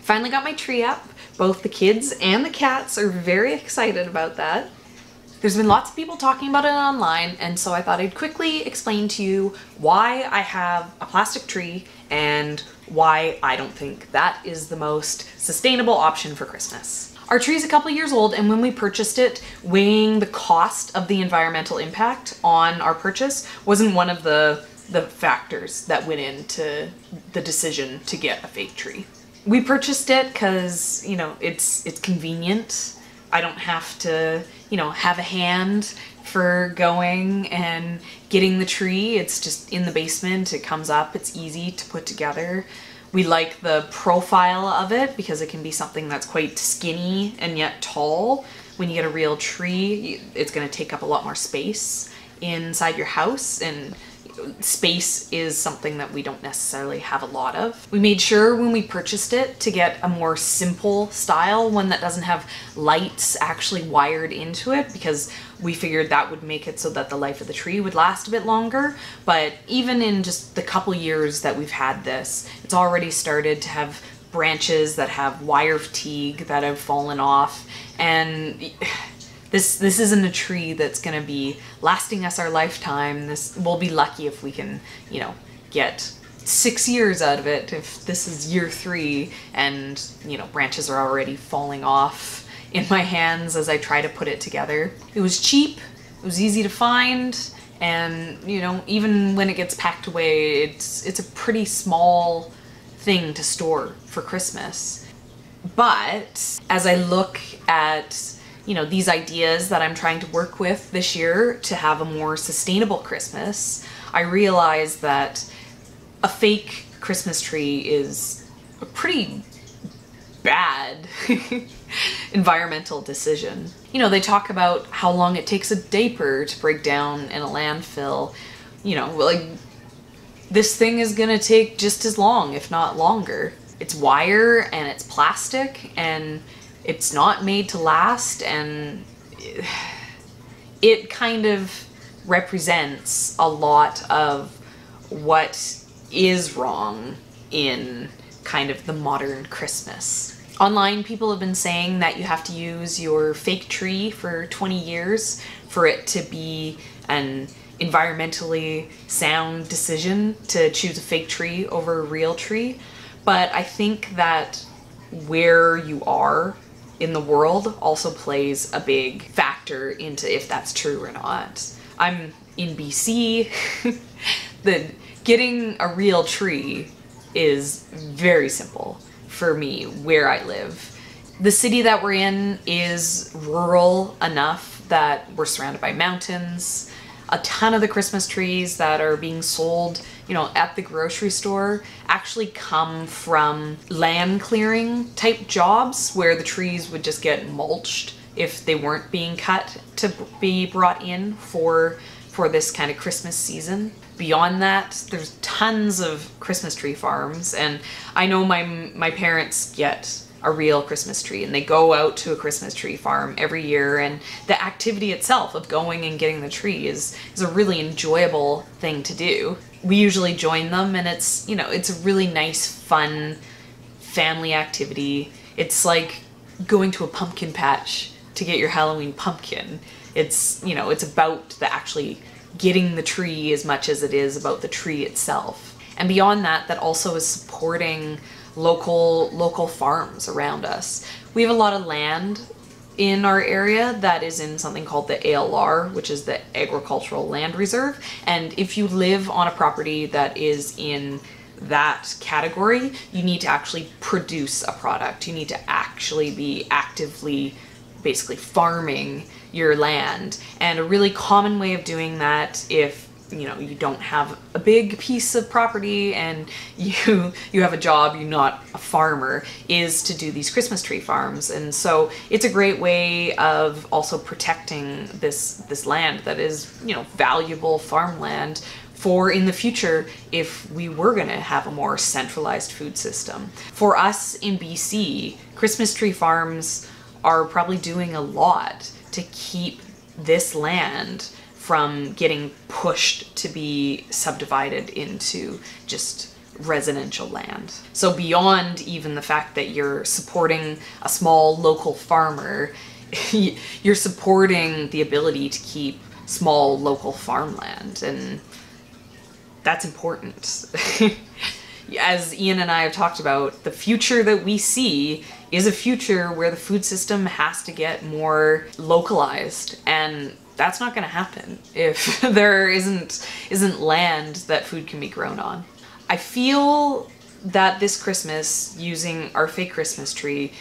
Finally got my tree up. Both the kids and the cats are very excited about that. There's been lots of people talking about it online, and so I thought I'd quickly explain to you why I have a plastic tree and why I don't think that is the most sustainable option for Christmas. Our tree is a couple years old, and when we purchased it, weighing the cost of the environmental impact on our purchase wasn't one of the factors that went into the decision to get a fake tree. We purchased it because, you know, it's convenient. I don't have to, you know, have a hand for going and getting the tree. It's just in the basement, it comes up, it's easy to put together. We like the profile of it because it can be something that's quite skinny and yet tall. When you get a real tree, it's going to take up a lot more space inside your house, and space is something that we don't necessarily have a lot of. We made sure when we purchased it to get a more simple style, one that doesn't have lights actually wired into it, because we figured that would make it so that the life of the tree would last a bit longer. But even in just the couple years that we've had this, it's already started to have branches that have wire fatigue that have fallen off, and This isn't a tree that's gonna be lasting us our lifetime. We'll be lucky if we can, you know, get 6 years out of it, if this is year 3 and, you know, branches are already falling off in my hands as I try to put it together. It was cheap, it was easy to find, and, you know, even when it gets packed away, it's a pretty small thing to store for Christmas. But as I look at, you know, these ideas that I'm trying to work with this year to have a more sustainable Christmas, I realize that a fake Christmas tree is a pretty bad environmental decision. You know, they talk about how long it takes a diaper to break down in a landfill. You know, like, this thing is gonna take just as long, if not longer. It's wire and it's plastic and it's not made to last, and it kind of represents a lot of what is wrong in kind of the modern Christmas. Online, people have been saying that you have to use your fake tree for 20 years for it to be an environmentally sound decision to choose a fake tree over a real tree. But I think that where you are in the world also plays a big factor into if that's true or not. I'm in BC. Getting a real tree is very simple for me where I live. The city that we're in is rural enough that we're surrounded by mountains. A ton of the Christmas trees that are being sold, you know, at the grocery store actually come from land clearing type jobs where the trees would just get mulched if they weren't being cut to be brought in for this kind of Christmas season. Beyond that, there's tons of Christmas tree farms, and I know my parents get a real Christmas tree and they go out to a Christmas tree farm every year, and the activity itself of going and getting the tree is a really enjoyable thing to do. We usually join them, and it's, you know, it's a really nice, fun family activity. It's like going to a pumpkin patch to get your Halloween pumpkin. It's, you know, it's about the actually getting the tree as much as it is about the tree itself. And beyond that, that also is supporting local farms around us. We have a lot of land in our area that is in something called the ALR, which is the Agricultural Land Reserve. And if you live on a property that is in that category, you need to actually produce a product. You need to actually be actively basically farming your land. And a really common way of doing that, if you know, you don't have a big piece of property and you have a job, you're not a farmer, is to do these Christmas tree farms. And so it's a great way of also protecting this land that is, you know, valuable farmland for in the future if we were going to have a more centralized food system. For us in BC, Christmas tree farms are probably doing a lot to keep this land from getting pushed to be subdivided into just residential land. So beyond even the fact that you're supporting a small local farmer, you're supporting the ability to keep small local farmland, and that's important. As Ian and I have talked about, the future that we see is a future where the food system has to get more localized, and that's not going to happen if there isn't land that food can be grown on. I feel that this Christmas, using our fake Christmas tree,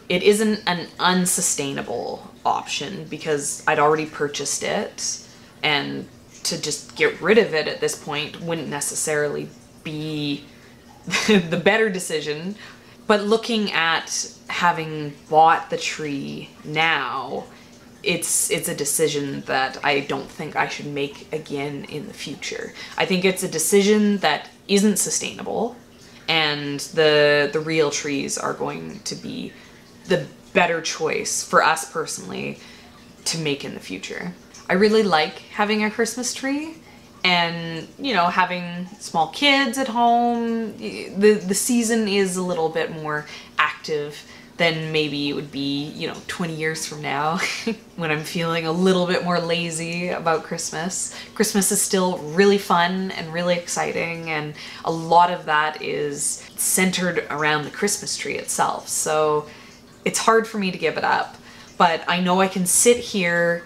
it isn't an unsustainable option because I'd already purchased it, and to just get rid of it at this point wouldn't necessarily be the better decision. But looking at having bought the tree now, it's a decision that I don't think I should make again in the future. I think it's a decision that isn't sustainable, and the real trees are going to be the better choice for us personally to make in the future. I really like having a Christmas tree, and you know, having small kids at home, the season is a little bit more active than maybe it would be, you know, 20 years from now when I'm feeling a little bit more lazy about Christmas. Christmas is still really fun and really exciting, and a lot of that is centered around the Christmas tree itself. So it's hard for me to give it up, but I know I can sit here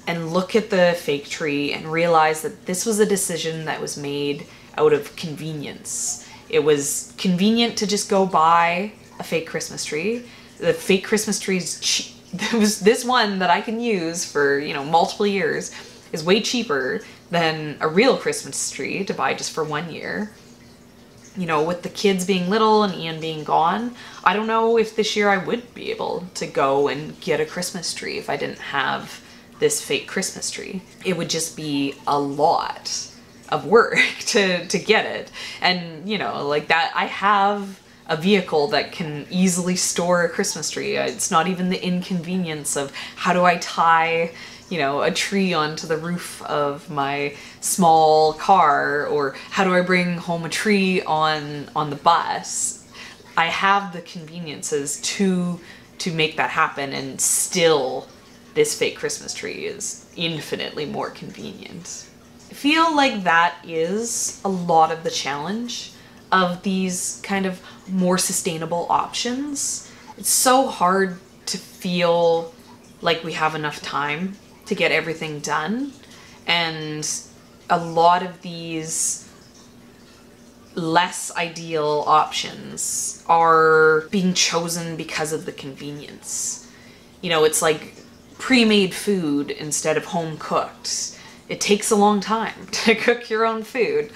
and look at the fake tree and realize that this was a decision that was made out of convenience. It was convenient to just go buy a fake Christmas tree. The fake Christmas trees, this one that I can use for, you know, multiple years is way cheaper than a real Christmas tree to buy just for 1 year. You know, with the kids being little and Ian being gone, I don't know if this year I would be able to go and get a Christmas tree if I didn't have this fake Christmas tree. It would just be a lot of work to get it. And, you know, like that, I have a vehicle that can easily store a Christmas tree. It's not even the inconvenience of how do I tie, you know, a tree onto the roof of my small car, or how do I bring home a tree on the bus. I have the conveniences to make that happen, and still this fake Christmas tree is infinitely more convenient. I feel like that is a lot of the challenge of these kind of more sustainable options. It's so hard to feel like we have enough time to get everything done, and a lot of these less ideal options are being chosen because of the convenience. You know, it's like pre-made food instead of home cooked. It takes a long time to cook your own food.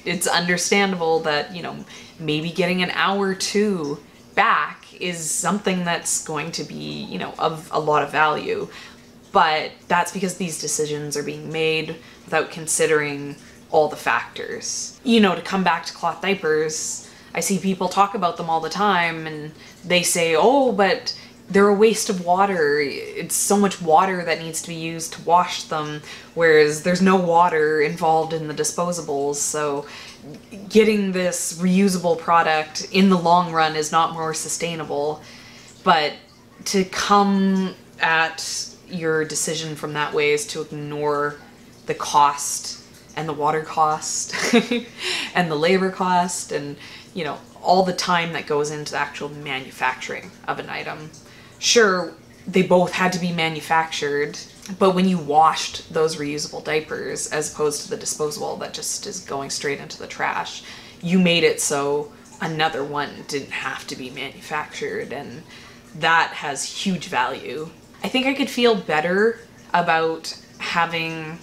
It's understandable that, you know, maybe getting an hour or two back is something that's going to be, you know, of a lot of value. But that's because these decisions are being made without considering all the factors. You know, to come back to cloth diapers, I see people talk about them all the time, and they say, oh, but they're a waste of water. It's so much water that needs to be used to wash them, whereas there's no water involved in the disposables. So getting this reusable product in the long run is not more sustainable. But to come at your decision from that way is to ignore the cost and the water cost and the labor cost, and, you know, all the time that goes into the actual manufacturing of an item. Sure, they both had to be manufactured, but when you washed those reusable diapers as opposed to the disposable that just is going straight into the trash, you made it so another one didn't have to be manufactured, and that has huge value. I think I could feel better about having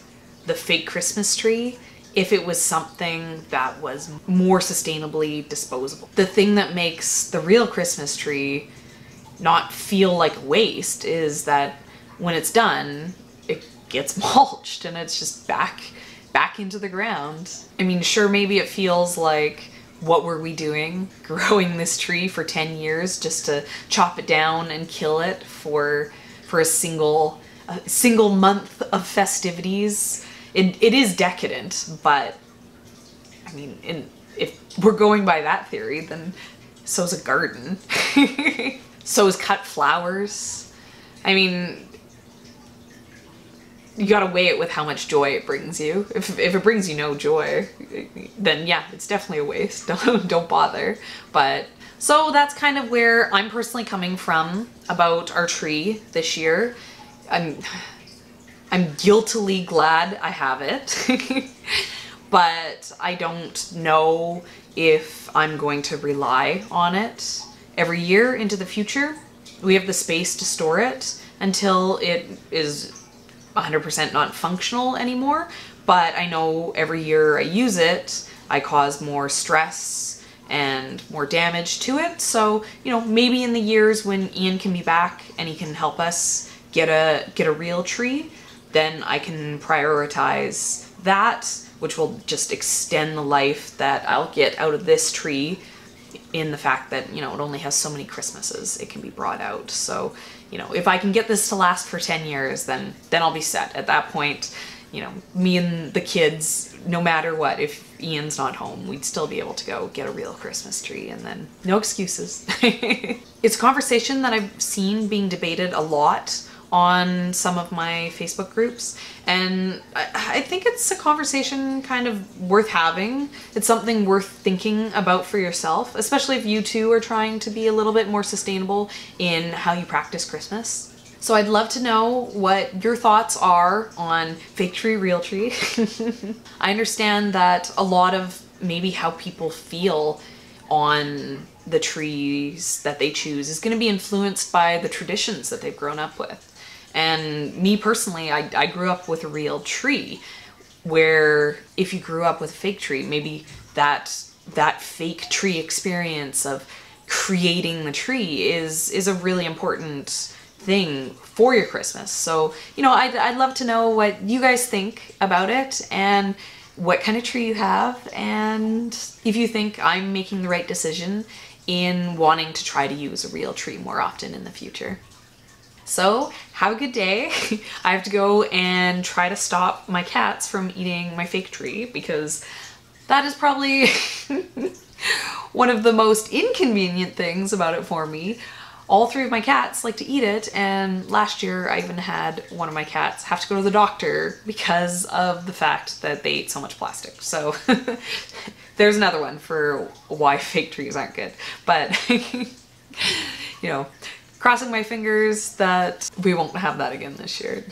the fake Christmas tree if it was something that was more sustainably disposable. The thing that makes the real Christmas tree not feel like waste is that when it's done, it gets mulched and it's just back into the ground. I mean, sure, maybe it feels like, what were we doing growing this tree for 10 years just to chop it down and kill it for a single month of festivities? It is decadent, but I mean, if we're going by that theory, then so's a garden. So is cut flowers. I mean, you gotta weigh it with how much joy it brings you. If it brings you no joy, then yeah, it's definitely a waste. Don't bother. But so that's kind of where I'm personally coming from about our tree this year. I'm guiltily glad I have it, but I don't know if I'm going to rely on it every year into the future. We have the space to store it until it is 100% not functional anymore, but I know every year I use it, I cause more stress and more damage to it. So, you know, maybe in the years when Ian can be back and he can help us get a real tree, then I can prioritize that, which will just extend the life that I'll get out of this tree, in the fact that, you know, it only has so many Christmases it can be brought out. So, you know, if I can get this to last for 10 years, then I'll be set. At that point, you know, me and the kids, no matter what, if Ian's not home, we'd still be able to go get a real Christmas tree, and then no excuses. It's a conversation that I've seen being debated a lot on some of my Facebook groups, and I think it's a conversation kind of worth having. It's something worth thinking about for yourself, especially if you too are trying to be a little bit more sustainable in how you practice Christmas. So I'd love to know what your thoughts are on fake tree, real tree. I understand that a lot of maybe how people feel on the trees that they choose is going to be influenced by the traditions that they've grown up with. And me personally, I grew up with a real tree, where if you grew up with a fake tree, maybe that fake tree experience of creating the tree is a really important thing for your Christmas. So, you know, I'd love to know what you guys think about it, and what kind of tree you have, and if you think I'm making the right decision in wanting to try to use a real tree more often in the future. So have a good day. I have to go and try to stop my cats from eating my fake tree, because that is probably one of the most inconvenient things about it for me. All three of my cats like to eat it, and last year I even had one of my cats have to go to the doctor because of the fact that they ate so much plastic. So there's another one for why fake trees aren't good. But you know, crossing my fingers that we won't have that again this year.